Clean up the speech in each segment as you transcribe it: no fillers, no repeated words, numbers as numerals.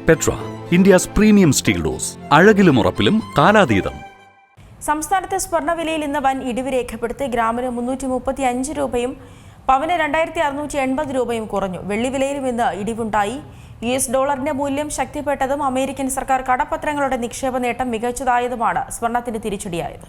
Petra, India's premium steel doors. അഴകിലും ഉറപ്പിലും കാലാതീതം. സംസ്ഥാനത്തെ സ്വർണ്ണവിലയിൽ ഇന്ന് വൻ ഇടിവ് രേഖപ്പെടുത്തി. ഗ്രാമിന് 335 രൂപയും പവന് 2680 രൂപയും കുറഞ്ഞു. വെള്ളിവിലയിലും ഇന്ന് ഇടിവുണ്ടായി. US ഡോളറിന്റെ മൂല്യം ശക്തിപ്പെട്ടതും അമേരിക്കൻ സർക്കാർ കടപ്പത്രങ്ങളുടെ നിക്ഷേപ നേട്ടം മികച്ചതായതുമാണ് സ്വർണ്ണത്തിന് തിരിച്ചടിയായത്.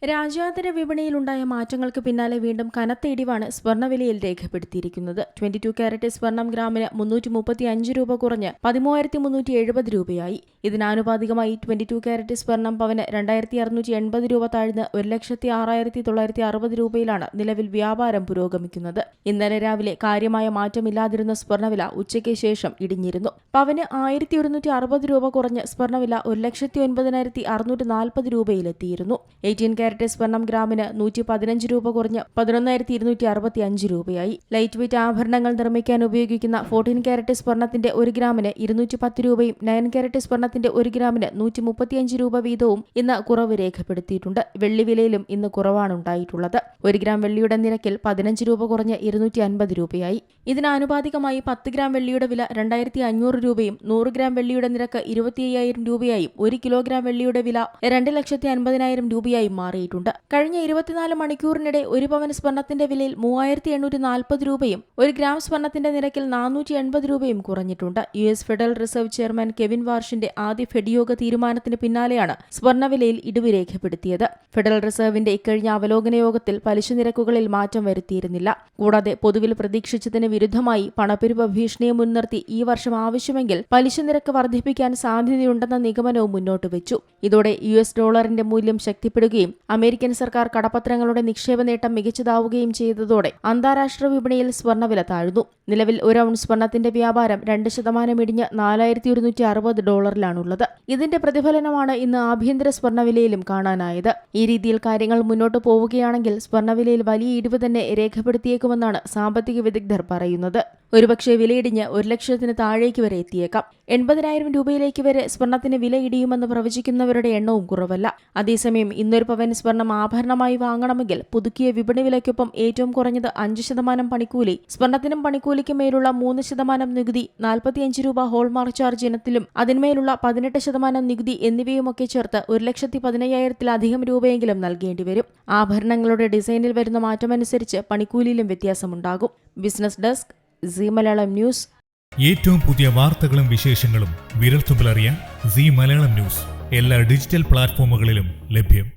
രാജ്യാന്തര വിപണിയിലുണ്ടായ മാറ്റങ്ങൾക്ക് പിന്നാലെ വീണ്ടും കനത്ത ഇടിവാണ് സ്വർണ്ണവിലയിൽ രേഖപ്പെടുത്തിയിരിക്കുന്നത്. 22 കാരറ്റ് സ്വർണം ഗ്രാമിന് 335 രൂപ കുറഞ്ഞ് 1370 രൂപയായി. ഇതിനാനുപാതികമായി 22 കാരറ്റ് സ്വർണം പവന് 2680 രൂപ താഴ്ന്ന് 1,06,960 രൂപയിലാണ് നിലവിൽ വ്യാപാരം പുരോഗമിക്കുന്നത്. ഇന്നലെ രാവിലെ കാര്യമായ മാറ്റമില്ലാതിരുന്ന സ്വർണ്ണവില ഉച്ചയ്ക്ക് ശേഷം ഇടിഞ്ഞിരുന്നു. പവന് 1160 രൂപ കുറഞ്ഞ് സ്വർണ്ണവില 1,09,640 രൂപയിലെത്തിയിരുന്നു. 18 കാരറ്റ് സ്വർണം ഗ്രാമിന് 115 രൂപ കുറഞ്ഞ് 11,265 രൂപയായി. ലൈറ്റ് വെയ്റ്റ് ആഭരണങ്ങൾ നിർമ്മിക്കാൻ ഉപയോഗിക്കുന്ന 14 കാരറ്റ് സ്വർണത്തിന്റെ 1 ഗ്രാമിന് 210 രൂപയും 9 കാരറ്റ് സ്വർണത്തിന്റെ 1 ഗ്രാമിന് 135 രൂപ വീതവും ഇന്ന് കുറവ് രേഖപ്പെടുത്തിയിട്ടുണ്ട്. വെള്ളിവിലയിലും ഇന്ന് കുറവാണ് ഉണ്ടായിട്ടുള്ളത്. 1 ഗ്രാം വെള്ളിയുടെ നിരക്കിൽ 15 രൂപ കുറഞ്ഞ് 250 രൂപയായി. ഇതിനാനുപാതികമായി 10 ഗ്രാം വെള്ളിയുടെ വില 2,500 രൂപയും 100 ഗ്രാം വെള്ളിയുടെ നിരക്ക് 25,000 രൂപയായും 1 കിലോഗ്രാം വെള്ളിയുടെ വില 2,50,000 രൂപയായും മാറിയിട്ടുണ്ട്. കഴിഞ്ഞ 24 മണിക്കൂറിനിടെ 1 പവൻ സ്വർണത്തിന്റെ വിലയിൽ 3,840 രൂപയും 1 ഗ്രാം സ്വർണത്തിന്റെ നിരക്കിൽ 480 രൂപയും കുറഞ്ഞിട്ടുണ്ട്. US federal reserve chairman Kevin വാർഷിന്റെ ആദ്യ ഫെഡ് യോഗ തീരുമാനത്തിന് പിന്നാലെയാണ് സ്വർണ്ണവിലയിൽ ഇടിവ് രേഖപ്പെടുത്തിയത്. ഫെഡറൽ റിസർവിന്റെ ഇക്കഴിഞ്ഞ അവലോകന യോഗത്തിൽ പലിശ നിരക്കുകളിൽ മാറ്റം വരുത്തിയിരുന്നില്ല. കൂടാതെ പൊതുവിൽ പ്രതീക്ഷിച്ചതിന് വിരുദ്ധമായി പണപ്പെരുപ്പ ഭീഷണിയെ മുൻനിർത്തി ഈ വർഷം ആവശ്യമെങ്കിൽ പലിശ നിരക്ക് വർദ്ധിപ്പിക്കാൻ സാധ്യതയുണ്ടെന്ന നിഗമനവും മുന്നോട്ട് വെച്ചു. ഇതോടെ US ഡോളറിന്റെ മൂല്യം ശക്തിപ്പെടുകയും അമേരിക്കൻ സർക്കാർ കടപ്പത്രങ്ങളുടെ നിക്ഷേപ നേട്ടം മികച്ചതാവുകയും ചെയ്തതോടെ അന്താരാഷ്ട്ര വിപണിയിൽ സ്വർണ്ണവില താഴ്ന്നു. നിലവിൽ 1 ഔൺസ് സ്വർണത്തിന്റെ വ്യാപാരം 2% ഇടിഞ്ഞ് $4,160 ഇതിന്റെ പ്രതിഫലനമാണ് ഇന്ന് ആഭ്യന്തര സ്വർണ്ണവിലയിലും കാണാനായത്. ഈ രീതിയിൽ കാര്യങ്ങൾ മുന്നോട്ട് പോവുകയാണെങ്കിൽ സ്വർണ്ണവിലയിൽ വലിയ ഇടിവ് തന്നെ രേഖപ്പെടുത്തിയേക്കുമെന്നാണ് സാമ്പത്തിക വിദഗ്ധർ പറയുന്നത്. ഒരുപക്ഷെ വിലയിടിഞ്ഞ് 1,00,000 താഴേക്ക് വരെ എത്തിയേക്കാം. 80,000 രൂപയിലേക്ക് വരെ സ്വർണത്തിന് വില ഇടിയുമെന്ന് പ്രവചിക്കുന്നവരുടെ എണ്ണവും കുറവല്ല. അതേസമയം ഇന്നൊരു പവൻ സ്വർണം ആഭരണമായി വാങ്ങണമെങ്കിൽ പുതുക്കിയ വിപണി വിലയ്ക്കൊപ്പം ഏറ്റവും കുറഞ്ഞത് 5% പണിക്കൂലി, സ്വർണത്തിനും പണിക്കൂലിക്കും മേലുള്ള 3% നികുതി, 45 രൂപ ഹോൾമാർക്ക് ചാർജ് ഇനത്തിലും അതിന്മേലുള്ള 18% നികുതി എന്നിവയുമൊക്കെ ചേർത്ത് 1,15,000-ലധികം രൂപയെങ്കിലും നൽകേണ്ടി വരും. ആഭരണങ്ങളുടെ ഡിസൈനിൽ വരുന്ന മാറ്റമനുസരിച്ച് പണിക്കൂലിയിലും വ്യത്യാസമുണ്ടാകും. Business desk, Zee Malayalam news. ഏറ്റവും പുതിയ വാർത്തകളും വിശേഷങ്ങളും വിരൽത്തുമ്പിലറിയാൻ സീ മലയാളം ന്യൂസ് എല്ലാ ഡിജിറ്റൽ പ്ലാറ്റ്ഫോമുകളിലും ലഭ്യം.